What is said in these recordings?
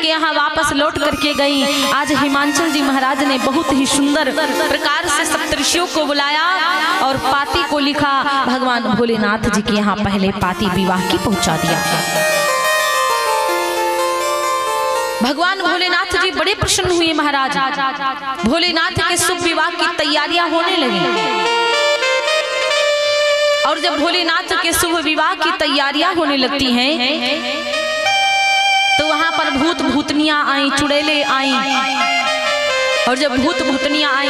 के यहाँ वापस लौट करके गई। आज हिमांचल जी महाराज ने बहुत ही सुंदर प्रकार से सप्तऋषियों को बुलाया और पाती को लिखा। भगवान भोलेनाथ जी के यहाँ पहले पाती विवाह की पहुंचा दिया। भगवान भोलेनाथ जी बड़े प्रसन्न हुए महाराज। भोलेनाथ के शुभ विवाह की तैयारियां होने लगी और जब भोलेनाथ के शुभ विवाह की तैयारियां होने लगती हैं तो वहां पर भूत भूतनियां आई, चुड़ैले आई। और जब भूत भूतनियां आई,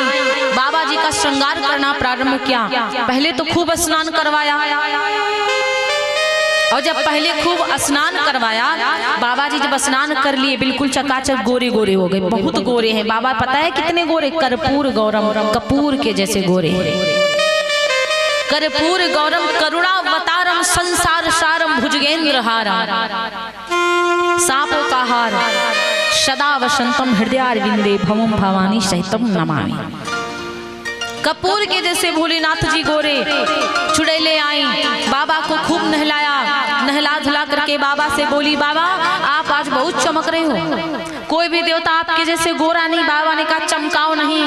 बाबा जी का श्रृंगार करना प्रारंभ किया। पहले तो खूब स्नान करवाया और जब पहले खूब स्नान करवाया, बाबा जी जब स्नान कर लिए बिल्कुल चकाचक गोरे गोरे हो गए। बहुत गोरे हैं बाबा, पता है कितने गोरे? कर्पूर गौरम, कपूर के जैसे गोरे। कर्पूर गौरम करुणावतारम संसार सारम भुजगेंद्र हारा सापों का हार सदा वसंतम हृदयारविंदे भवम भवानी सहितम नमामि। कपूर के जैसे भोलेनाथ जी गोरे। चुड़ैले आई, बाबा को खूब नहलाया। नहला धुला करके बाबा से बोली, बाबा आप आज बहुत चमक रहे हो, कोई भी देवता आपके जैसे गोरा नहीं। बाबा ने कहा चमकाओ नहीं,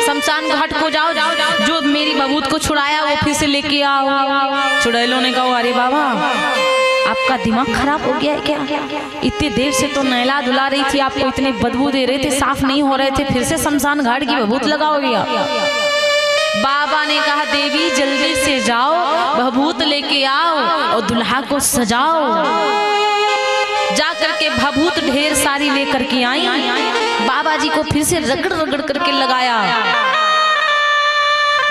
शमशान घाट को जाओ, जो मेरी बबूत को छुड़ाया वो फिर से लेके आओ। चुड़ैलों ने कहा अरे बाबा आपका दिमाग खराब हो गया है क्या? इतनी देर से तो नहला धुला रही थी, आपको इतने बदबू दे रहे थे, साफ नहीं हो रहे थे, फिर से शमशान घाट की बबूत लगाओगे आप? बाबा ने कहा देवी जल्दी से जाओ, भभूत लेके आओ और दुल्हा को सजाओ। जाकर के भभूत ढेर सारी लेकर के आई। बाबा जी को फिर से रगड़ रगड़ करके लगाया।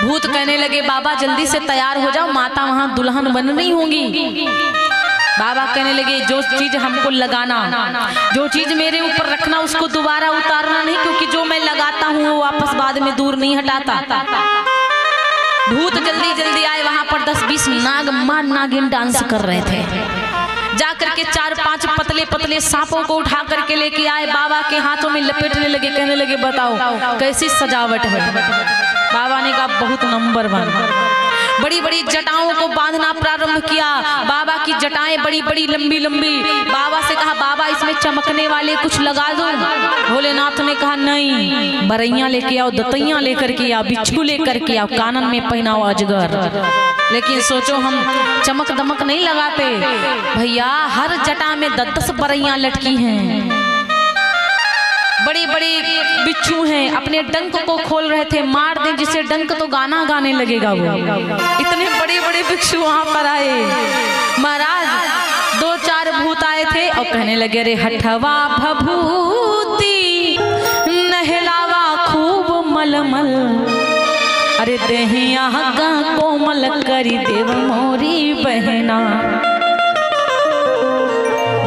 भूत कहने लगे बाबा जल्दी से तैयार हो जाओ, माता वहां दुल्हन बन रही होंगी। बाबा कहने लगे जो चीज हमको लगाना, जो चीज मेरे ऊपर रखना, उसको दोबारा उतारना नहीं, क्योंकि जो मैं लगाता हूँ वो वापस बाद में दूर नहीं हटाता। भूत जल्दी जल्दी आए। वहां पर 10-20 नाग मां नागिन डांस कर रहे थे। जाकर के 4-5 पतले पतले सांपों को उठा करके लेके आए, बाबा के हाथों में लपेटने लगे। कहने लगे बताओ कैसी सजावट है? बाबा ने कहा बहुत नंबर 1। बड़ी बड़ी जटाओं को बांधना प्रारंभ किया। बाबा की जटाएं बड़ी बड़ी लंबी लंबी। बाबा से कहा बाबा इसमें चमकने वाले कुछ लगा दो। भोलेनाथ ने कहा नहीं, बरैया लेके आओ, दतैया लेकर के आओ, बिच्छू लेकर के आओ, कानन में पहनाओ अजगर। लेकिन सोचो हम चमक दमक नहीं लगाते भैया, हर जटा में 10-10 बरैया लटकी हैं, बड़ी बड़ी बिच्छू हैं। अपने डंक को खोल रहे थे, मार दें जिसे डंक तो गाना गाने लगेगा वो। इतने बड़े बड़े बिच्छू वहां पर आए। महाराज 2-4 भूत आए थे और कहने लगे रे हठवा भभूति नहलावा खूब मलमल, अरे देहिया गा कोमल करी देव मोरी बहना।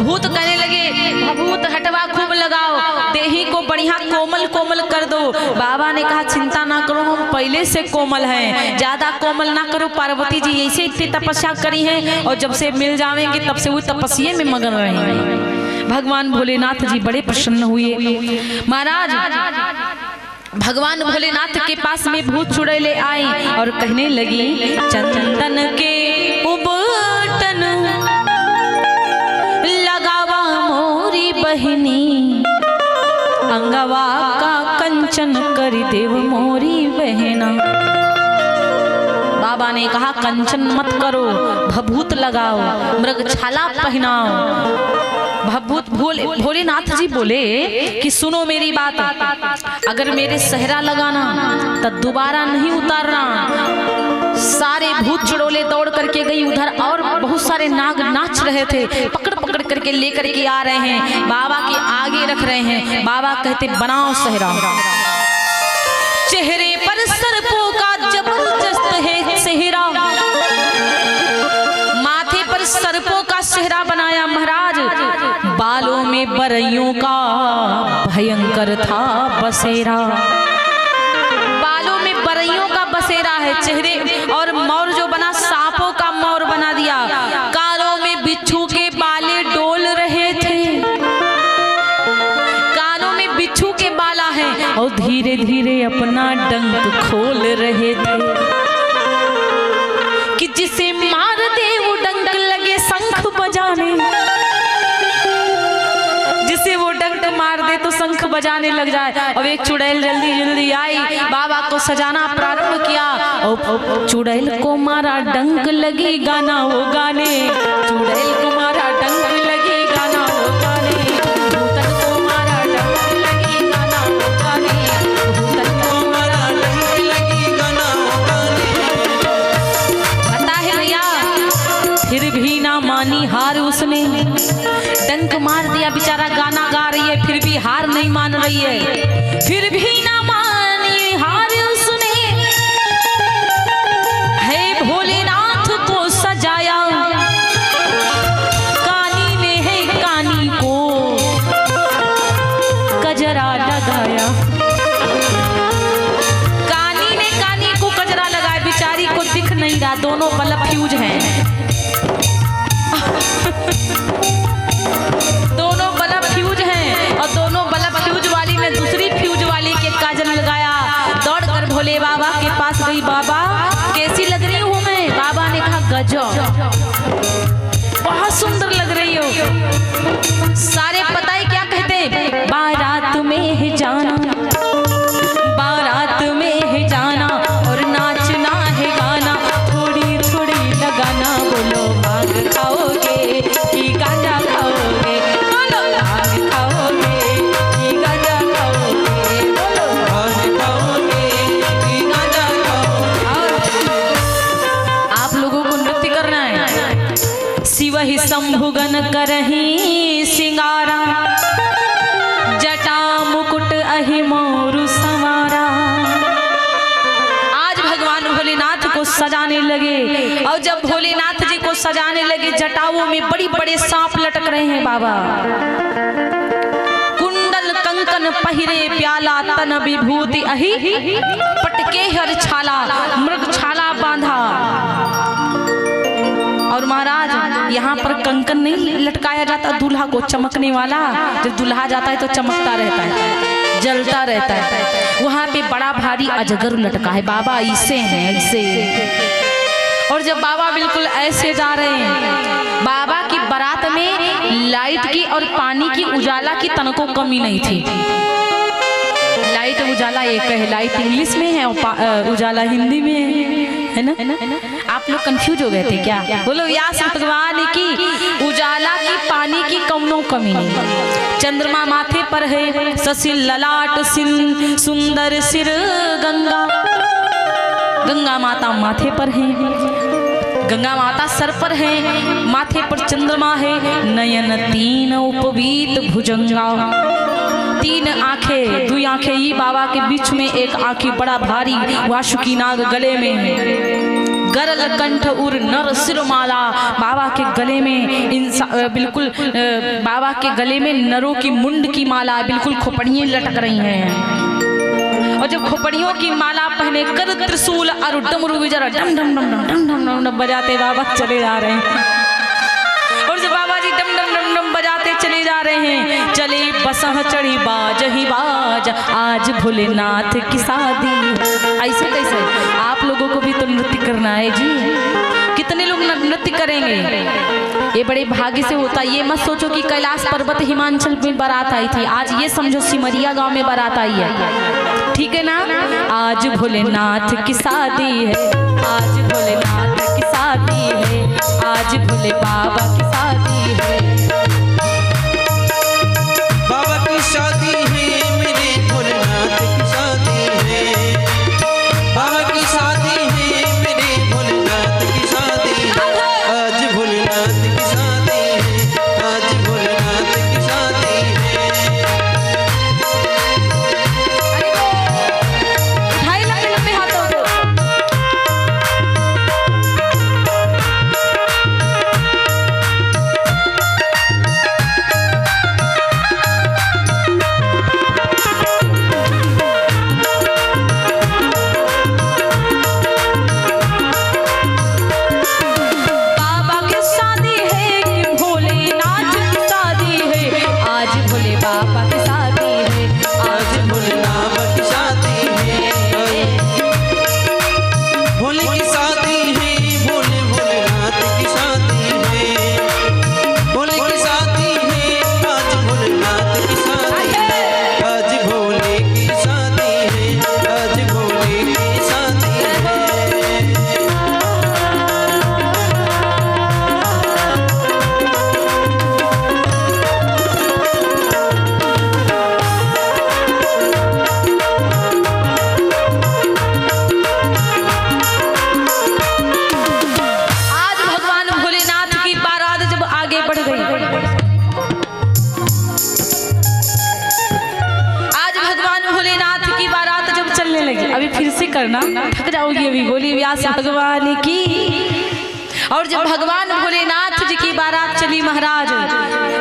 भूत कहने लगे भभूत हटवा खूब लगाओ, देही को बढ़िया कोमल कोमल कर दो। बाबा ने कहा चिंता ना करो, हम पहले से कोमल हैं, ज्यादा कोमल ना करो। पार्वती जी ऐसे इतनी तपस्या करी है और जब से मिल जाएंगे तब से वो तपस्या में मगन रहेंगे। भगवान भोलेनाथ जी बड़े प्रसन्न हुए। महाराज भगवान भोलेनाथ के पास में भूत चुड़ैले आई और कहने लगी चंदन के उबटन लगावा मोरी बहनी, अंगवा का कंचन करी देव मोरी बहना। बाबा ने कहा कंचन मत करो, भभूत लगाओ, मृगछाला पहनाओ। भभूत भोलेनाथ जी बोले कि सुनो मेरी बात, अगर मेरे सहरा लगाना तो दोबारा नहीं उतारना। सारे भूत चुड़ैले दौड़ करके गई उधर और बहुत सारे नाग नाच रहे थे, पकड़ पकड़ करके लेकर के आ रहे हैं, बाबा के आगे रख रहे हैं। बाबा कहते बनाओ सहरा। चेहरे पर सर्पों का जबरदस्त है सेहरा, माथे पर सर्पों का सेहरा बनाया महाराज। बालों में बरइयों का भयंकर था बसेरा, बालों में बरइयों का बसेरा है। चेहरे और मोर जो बना सांपों का मोर बना दिया। कानों में बिच्छू के बाले डोल रहे थे, कानों में बिच्छू के बाला हैं और धीरे धीरे अपना डंक खोल रहे थे कि जिसे मार दे वो डंक लगे शंख बजाने, जिसे वो डंक मार दे तो शंख बजाने लग जाए। अब एक चुड़ैल जल्दी जल्दी आई, बाबा को सजाना प्रारंभ किया। चुड़ैल को मारा डंक लगी गाना वो गाने, चुड़ैल को मारा डंक लगी गाना वो गाने, भूतन को मारा डंक लगी गाना वो गाने, भूतन को मारा डंक लगी गाना वो गाने। पता है भैया, फिर भी ना मानी हार उसने, डंक मार दिया, बेचारा गाना गा रही है फिर भी हार नहीं मान रही है। फिर भी ना मानी हार उसने, है भोलेनाथ को सजाया, कानी में है कानी को कजरा लगाया, कानी ने कानी को कजरा लगाया, बेचारी को दिख नहीं रहा, दोनों बल्ब फ्यूज हैं। दोनों बल्ब फ्यूज हैं और दोनों बल्ब फ्यूज वाली ने दूसरी फ्यूज वाली के काजल लगाया। दौड़कर भोले बाबा के पास गई, बाबा कैसी लग रही हूँ मैं? बाबा ने कहा गजब, बहुत सुंदर लग रही हो। सारे पता है क्या कहते? बारात में है जाना, बारात में है जाना और नाचना है गाना, थोड़ी थोड़ी लगाना, बोलो भांग खाओगे कि गांजा खाओगे, बोलो भांग खाओगे कि गांजा खाओगे, बोलो भांग खाओगे कि गांजा खाओगे। आप लोगों को नृत्य करना है। शिव ही शंभुगन करही सिंगारा, जटा मुकुट अहि मोरु संवारा। आज भगवान भोलेनाथ को सजाने लगे और जब भोलेनाथ जी को सजाने लगे, जटाओं में बड़ी बड़े सांप लटक रहे हैं बाबा। कुंडल कंकन पहिरे प्याला, तन विभूति अहि पटके हर छाला, मृग छाला बांधा। और महाराज यहाँ पर कंकन नहीं लटकाया जाता दूल्हा को, चमकने वाला, जब दूल्हा जाता है तो चमकता रहता है, जलता रहता है। वहाँ पे बड़ा भारी अजगर लटका है, बाबा ऐसे हैं ऐसे। और जब बाबा बिल्कुल ऐसे जा रहे हैं, बाबा की बारात में लाइट की और पानी की उजाला की तनको कमी नहीं थी। लाइट उजाला एक है, लाइट इंग्लिश में है और उजाला हिंदी में है ना? आप लोग कंफ्यूज हो गए थे क्या? बोलो व्यास भगवान की उजाला की पानी की कौनो कमी नहीं। चंद्रमा माथे पर है, ससिल ललाट सिल सुंदर सिर गंगा, गंगा माता माथे पर है, गंगा माता सर पर है, माथे पर चंद्रमा है, नयन तीन उपवीत भुजंगा, तीन आंखें, दुई आंखें ही बाबा के बीच में, एक आंखें बड़ा भारी वासुकी नाग गले में, गरल कंठ उर नर सिरमाला। बाबा के गले में बिल्कुल बाबा के गले में नरों की मुंड की माला, बिल्कुल खोपड़ियां लटक रही हैं। और जब खोपड़ियों की माला पहने कर त्रिशूल और डमरू विजरा डम डम डम डम डम डम डम बजाते बाबा चले जा रहे हैं। और जब बाबा जी डम डम डम डम बजाते चले जा रहे हैं, चले बसह चढ़ी बाज ही बाज, आज भोलेनाथ की शादी। ऐसे कैसे? आप लोगों को भी तो नृत्य करना है जी। कितने लोग नृत्य करेंगे? ये बड़े भाग्य से होता है। ये मत सोचो कि कैलाश पर्वत हिमाचल में बारात आई थी, आज ये समझो सिमरिया गांव में बारात आई है, ठीक है ना? आज भोलेनाथ की शादी है, आज भोलेनाथ की शादी है, आज भोले बाबा की शादी है, बाबा की शादी है, मेरे भोलेनाथ की शादी है, बाबा की शादी है, मेरे भोलेनाथ की शादी है, आज भोलेनाथ की शादी है, आज भोलेनाथ की शादी है। उठाई लंबे लंबे हाथों को। फिर से करना, थक जाओगी अभी। बोली व्यास भगवान की। और जब भगवान भोलेनाथ जी की बारात चली महाराज,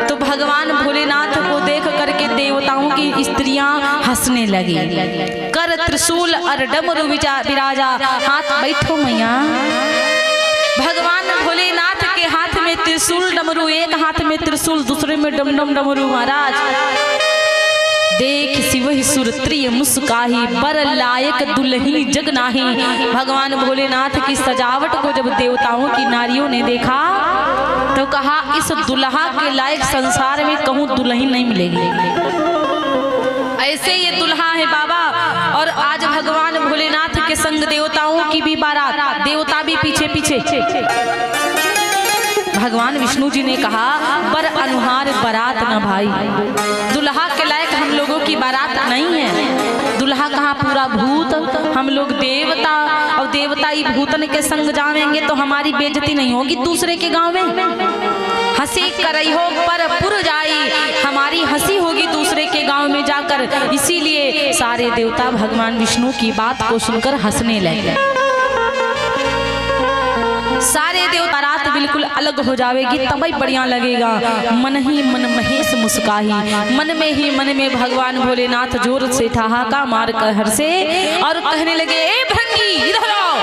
तो भगवान भोलेनाथ को देख करके देवताओं की स्त्रियां हंसने लगी। कर त्रिशूल और डमरू विराजा, हाथ बैठो मैया। भगवान भोलेनाथ के हाथ में त्रिशूल डमरू, एक हाथ में त्रिशूल दूसरे में डमडम डमरू महाराज। देख शिवहि सुरत्रिय मुस्काही, बर लायक दुल्ही जग नाही। भगवान भोलेनाथ की सजावट को जब देवताओं की नारियों ने देखा तो कहा इस दुल्हा के लायक संसार में कहूँ दुल्हन नहीं मिलेगी। ऐसे ये दुल्हा है बाबा। और आज भगवान भोलेनाथ के संग देवताओं की भी बारात, देवता भी पीछे पीछे। भगवान विष्णु जी ने कहा पर अनुहार बारात न भाई, दुल्हा के लायक हम लोगों की बारात नहीं है। दुल्हा कहाँ पूरा भूत, हम लोग देवता, और देवता ही भूतन के संग जावेंगे तो हमारी बेइज्जती नहीं होगी दूसरे के गांव में। हंसी करई हो पर पुर जाई, हमारी हंसी होगी दूसरे के गांव में जाकर। इसीलिए सारे देवता भगवान विष्णु की बात को सुनकर हंसने लगे। सारे देवता रात बिल्कुल अलग हो जाएगी तभी बढ़िया लगेगा। मन ही मन महेश मुस्काही, मन में ही मन में भगवान भोलेनाथ जोर से ठहाका मार कर हंसे और कहने लगे ए भृंगी इधर आओ।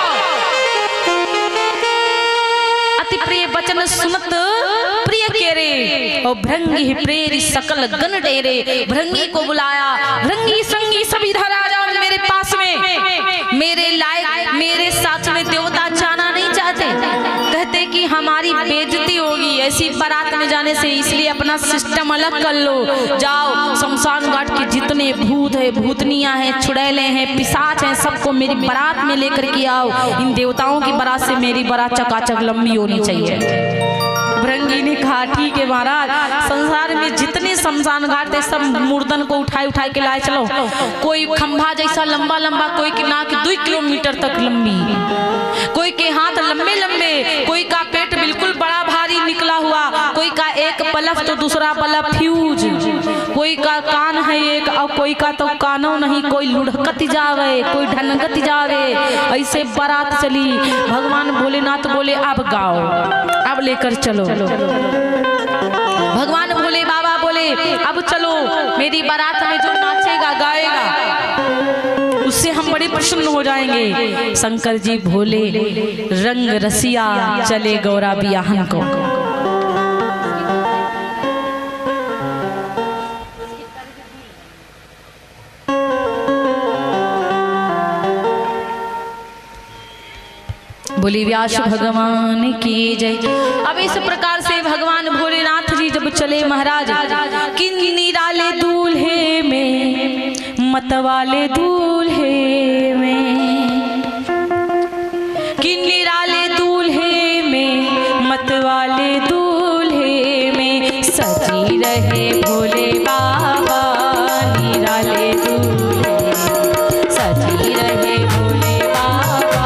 अति प्रिय वचन सुनत प्रिय केरे, और भृंगी प्रेरी सकल गण डेरे। भृंगी को बुलाया, भृंगी संगी सब इधर आ जाओ मेरे पास में। मेरे लायक मेरे साथ में देवता जाना नहीं चाहते, कहते कि हमारी बेइज्जती होगी ऐसी बारात में जाने से, इसलिए अपना सिस्टम अलग कर लो। जाओ शमशान घाट के जितने भूत है, भूतनियां हैं, चुड़ैले हैं, पिशाच हैं, सबको मेरी बारात में लेकर के आओ। इन देवताओं की बारात से मेरी बारात चकाचक लंबी होनी चाहिए। भृंगी ने कहा ठीक है महाराज, संसार में जितने शमशान घाट थे सब मुर्दन को उठाए उठाए के लाए चलो। कोई खंभा जैसा लंबा लंबा, कोई की नाक 2 किलोमीटर तक लंबी, कोई के हाथ लंबे लंबे, कोई का पेट बिल्कुल बड़ा भारी निकला हुआ, कोई का एक पलक तो दूसरा पलक फ्यूज, कोई का कान है एक और कोई का तो कानों नहीं, कोई लुढ़कत जावे कोई ढनगत जावे। ऐसे बारात चली। भगवान भोलेनाथ बोले अब गाओ, अब लेकर चलो। भगवान भोले बाबा बोले अब चलो, मेरी बारात में जो नाचेगा गाएगा उससे हम बड़े प्रसन्न हो जाएंगे। शंकर जी भोले रंग रसिया चले गौरा बियाहन को। बोली व्यास भगवान की जय। अब इस प्रकार से भगवान भोलेनाथ जी जब चले महाराज, कि निराले दूल्हे में मतवाले दूल्हे में, कि निराले दूल्हे में मतवाले दूल्हे में, सजी रहे भोले बाबा निराले दूल्हे, सजी रहे भोले बाबा।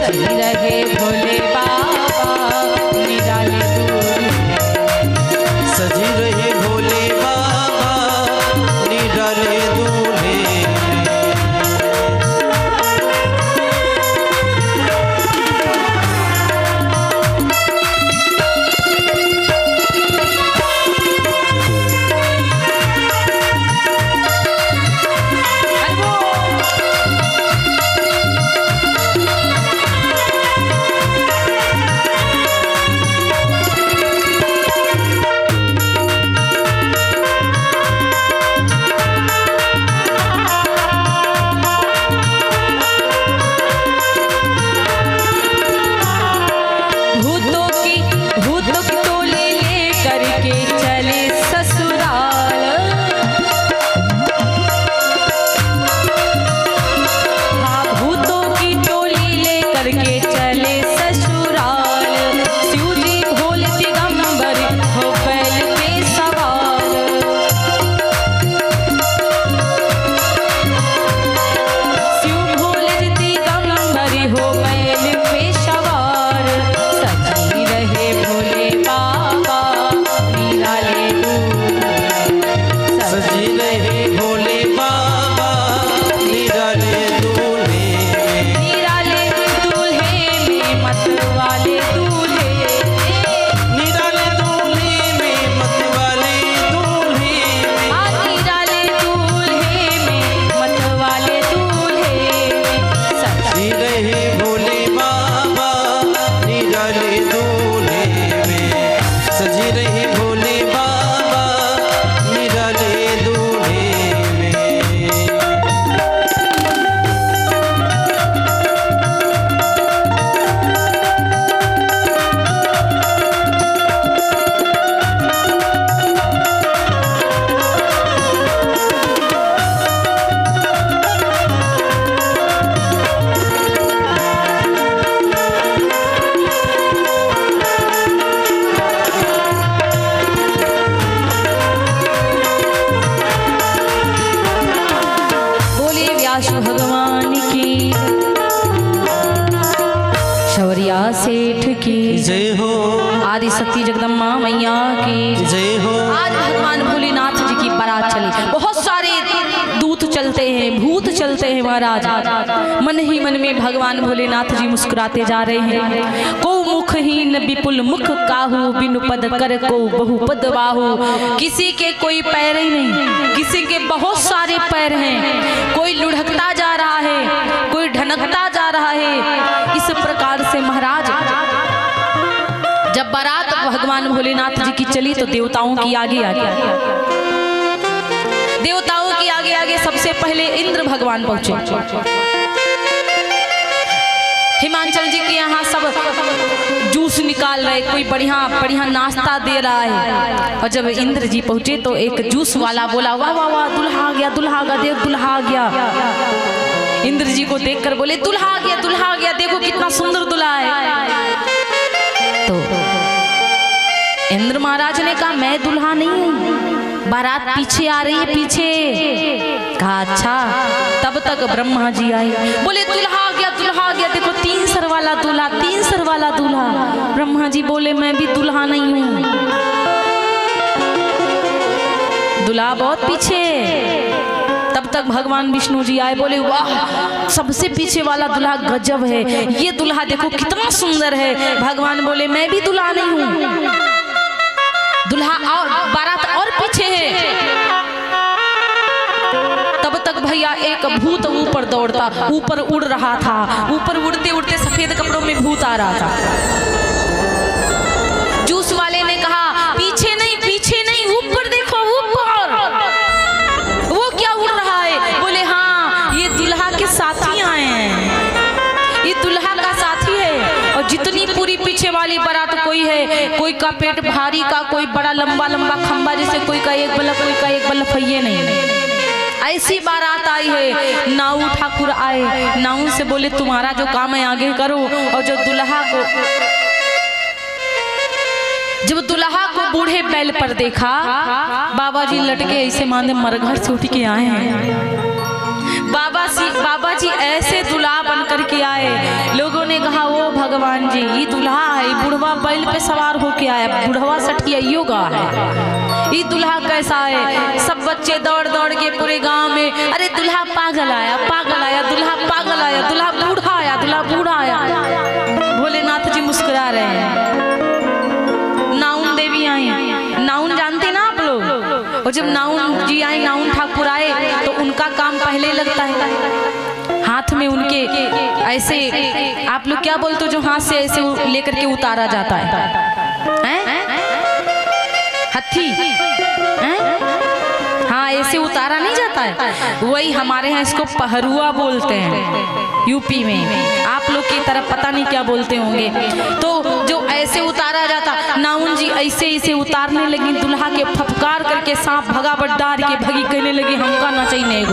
सजी रहे भोले बाबा निराले दूल्हे, सजी रहे भोले बाबा निराले दूल्हे। भूतों की टोली लेकर के चले ससुराल, हाँ भूतों की टोली लेकर के चले ससुराल। शिव जी भोले दिगंबर हो बैल पे सवार, शिव भोले दिगंबर हो बैल पे सवार। सजी रहे भोले बाबा निराले दूल्हे, सजी रहे भोले बाबा निराले दूल्हे। निराले दूल्हे में मतवाले दूल्हे, निराले दूल्हे में मतवाले दूल्हे में। निराले दूल्हे में मतवाले दूल्हे। सजी रहे भोले बाबा निराले दूल्हे में, सजी रहे भोले बाबा निराले दूल्हे में। बोले व्यास भगवान की, शौर्या सेठ की, जय हो, आदि शक्ति जगदम्बा मैया की। जय हो। आज भगवान भोलेनाथ जी की बारात चली, बहुत सारे दूत चलते हैं, भूत चलते हैं महाराज। मन ही मन में भगवान भोलेनाथ जी मुस्कुराते जा रहे हैं। को मुखहीन विपुल मुख काहू, बिनु पद कर को बहुपद बाहू। किसी के कोई पैर ही नहीं, किसी के बहुत सारे पैर हैं। कोई लुढ़कता जा रहा है, कोई ढनकता जा रहा है। इस प्रकार से महाराज जब बारात भगवान भोलेनाथ जी की चली तो देवताओं की आगे आगे, देवताओं की आगे आगे सबसे पहले इंद्र भगवान पहुंचे। हिमांचल जी के यहाँ सब जूस निकाल रहे, कोई बढ़िया बढ़िया नाश्ता दे रहा है। और जब इंद्र जी पहुंचे तो एक जूस वाला बोला, वाह वाह वाह, दुल्हा आ गया, दुल्हा आ गया, देख दुल्हा आ गया। इंद्र जी को देखकर बोले, दुल्हा आ गया, दुल्हा आ गया, देखो कितना सुंदर दुल्हा है। तो इंद्र महाराज ने कहा, मैं दुल्हा नहीं हूँ, बारात पीछे आ रही है, पीछे। कहा अच्छा। तब तक ब्रह्मा जी आए, बोले दुल्हा आ गया, दुल्हा आ गया, देखो 3 सर वाला दूल्हा, 3 सर वाला दूल्हा। ब्रह्मा जी बोले, मैं भी दुल्हा नहीं हूँ, दूल्हा बहुत पीछे। तब तक भगवान विष्णु जी आए, बोले वाह, सबसे पीछे वाला दूल्हा गजब है, ये दूल्हा देखो कितना सुंदर है। भगवान बोले, मैं भी दूल्हा नहीं हूँ, दूल्हा और बारात और पीछे है। तब तक भैया एक भूत ऊपर दौड़ता, ऊपर उड़ रहा था, ऊपर उड़ते उड़ते सफेद कपड़ों में भूत आ रहा था। जूस वाले ने कहा, पीछे नहीं, पीछे नहीं, ऊपर देखो, ऊपर। वो क्या उड़ रहा है? बोले हाँ, ये दुल्हा के साथी आए हैं, ये दुल्हा का साथी है। और जितनी पूरी पीछे वाली बारात, कोई है, कोई का पेट भारी का, कोई बड़ा लंबा लंबा खंबा जैसे, कोई का एक बल्लभ, कोई का एक बल्लभ, ये नहीं, ऐसी बारात आई है। नाऊ ठाकुर आए, नाऊ से बोले तुम्हारा जो काम है आगे करो। और जो दुल्हा को, जब दुल्हा को बूढ़े बैल पर देखा, बाबा जी लटके ऐसे माने मरघर से उठ के आए हैं। बाबा जी ऐसे दुल्हा बन कर के आए। लोगों ने कहा भगवान जी, ये दुल्हा है, बुढ़वा बैल पे सवार होके आया, बुढ़वा सठियाइयो गा है, ये दुल्हा कैसा है। सब बच्चे दौड़ दौड़ के पूरे गांव में, अरे दुल्हा पागल आया, पागल आया, दुल्हा पागल आया, दुल्हा बूढ़ा आया, दुल्हा बूढ़ा आया। भोलेनाथ जी मुस्कुरा रहे हैं। नाउन देवी आई, नाउन जानते ना आप लोग, और जब नाउन जी आए, नाउन ठाकुर आए, तो उनका काम पहले लगता है, हाथ में उनके ऐसे, आप लोग क्या बोलते हो जो हाथ से ऐसे लेकर के उतारा जाता है, हथी, हाँ ऐसे उतारा नहीं जाता है, वही हमारे यहाँ इसको पहरुआ बोलते हैं यूपी में, आप लोग की तरफ पता नहीं क्या बोलते होंगे। तो जो ऐसे उतारा जाता, नाउन जी ऐसे ऐसे उतारने लगी, दुल्हा के फफकार करके सांप भगा बड्डार के भगी, कहने लगी हमका ना चाहिए।